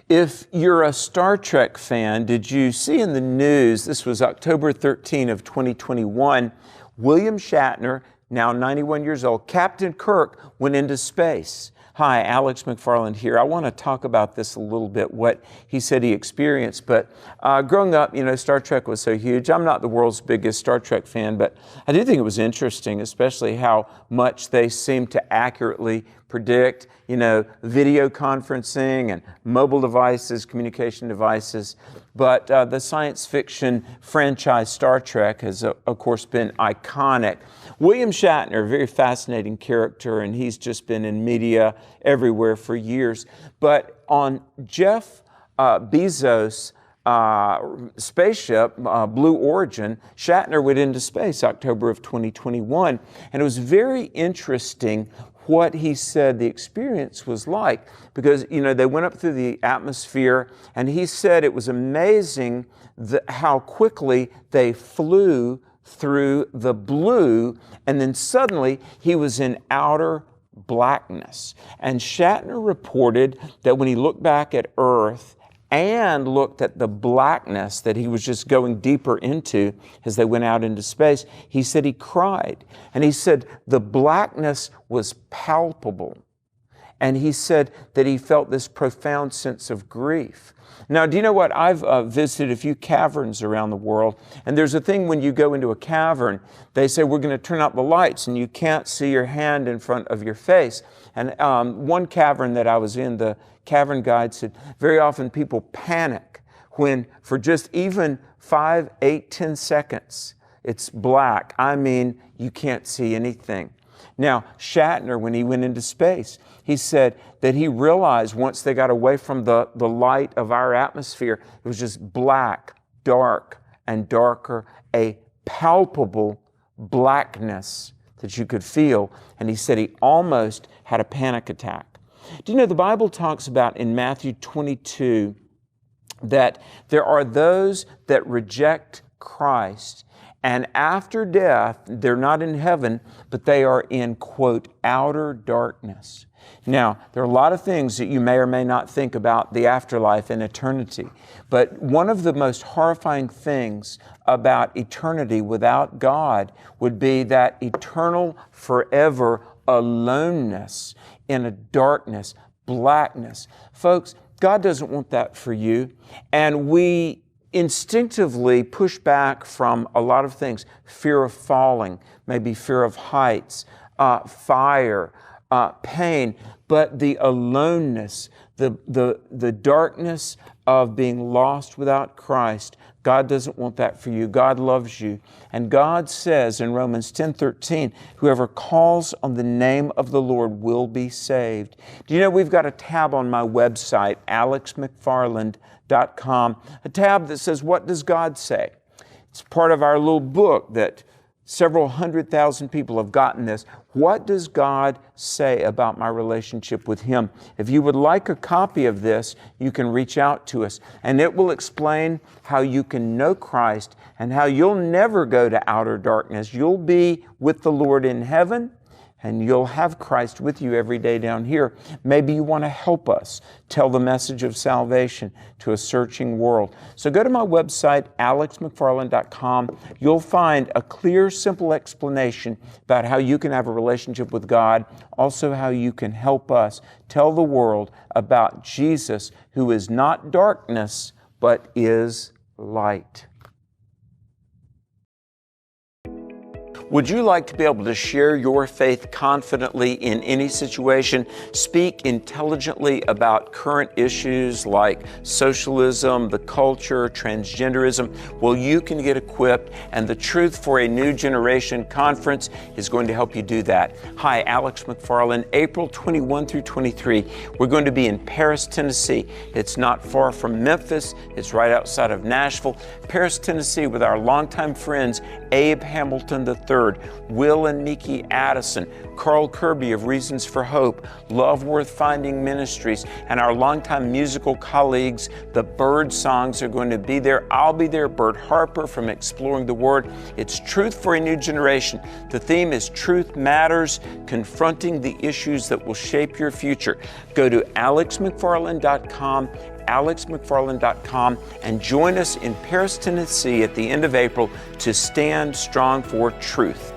If you're a Star Trek fan, did you see in the news, this was October 13 of 2021, William Shatner, now 91 years old, Captain Kirk, went into space. Hi, Alex McFarland here. I want to talk about this a little bit, what he said he experienced. But growing up, Star Trek was so huge. I'm not the world's biggest Star Trek fan, but I do think it was interesting, especially how much they seem to accurately predict, video conferencing and mobile devices, communication devices. But the science fiction franchise Star Trek has, of course, been iconic. William Shatner, a very fascinating character, and he's just been in media everywhere for years. But on Jeff Bezos' spaceship, Blue Origin, Shatner went into space October of 2021. And it was very interesting what he said the experience was like, because they went up through the atmosphere, and he said it was amazing how quickly they flew through the blue, and then suddenly he was in outer blackness. And Shatner reported that when he looked back at Earth and looked at the blackness that he was just going deeper into as they went out into space, he said he cried. And he said the blackness was palpable. And he said that he felt this profound sense of grief. Now, do you know what? I've visited a few caverns around the world, and there's a thing when you go into a cavern, they say, we're going to turn out the lights, and you can't see your hand in front of your face. And one cavern that I was in, the cavern guide said, very often people panic when for just even 5, 8, 10 seconds, it's black. I mean, you can't see anything. Now, Shatner, when he went into space, he said that he realized once they got away from the light of our atmosphere, it was just black, dark, and darker, a palpable blackness that you could feel. And he said he almost had a panic attack. Do you know the Bible talks about in Matthew 22 that there are those that reject Christ, and after death, they're not in heaven, but they are in, quote, outer darkness. Now, there are a lot of things that you may or may not think about the afterlife and eternity, but one of the most horrifying things about eternity without God would be that eternal, forever aloneness in a darkness, blackness. Folks, God doesn't want that for you, and we instinctively push back from a lot of things. Fear of falling, maybe fear of heights, fire, pain, but the aloneness, the darkness of being lost without Christ, God doesn't want that for you. God loves you. And God says in Romans 10:13, whoever calls on the name of the Lord will be saved. Do you know we've got a tab on my website, alexmcfarland.com, a tab that says, what does God say? It's part of our little book that several 100,000 people have gotten this. What does God say about my relationship with Him? If you would like a copy of this, you can reach out to us, and it will explain how you can know Christ and how you'll never go to outer darkness. You'll be with the Lord in heaven, and you'll have Christ with you every day down here. Maybe you want to help us tell the message of salvation to a searching world. So go to my website, alexmcfarland.com. You'll find a clear, simple explanation about how you can have a relationship with God, also how you can help us tell the world about Jesus, who is not darkness, but is light. Would you like to be able to share your faith confidently in any situation, speak intelligently about current issues like socialism, the culture, transgenderism? Well, you can get equipped, and the Truth for a New Generation Conference is going to help you do that. Hi, Alex McFarland, April 21 through 23. We're going to be in Paris, Tennessee. It's not far from Memphis. It's right outside of Nashville. Paris, Tennessee, with our longtime friends, Abe Hamilton III, Will and Nikki Addison, Carl Kirby of Reasons for Hope, Love Worth Finding Ministries, and our longtime musical colleagues, the Bird Songs, are going to be there. I'll be there, Bert Harper from Exploring the Word. It's Truth for a New Generation. The theme is Truth Matters, confronting the issues that will shape your future. Go to alexmcfarland.com, alexmcfarland.com and join us in Paris, Tennessee at the end of April to stand strong for truth.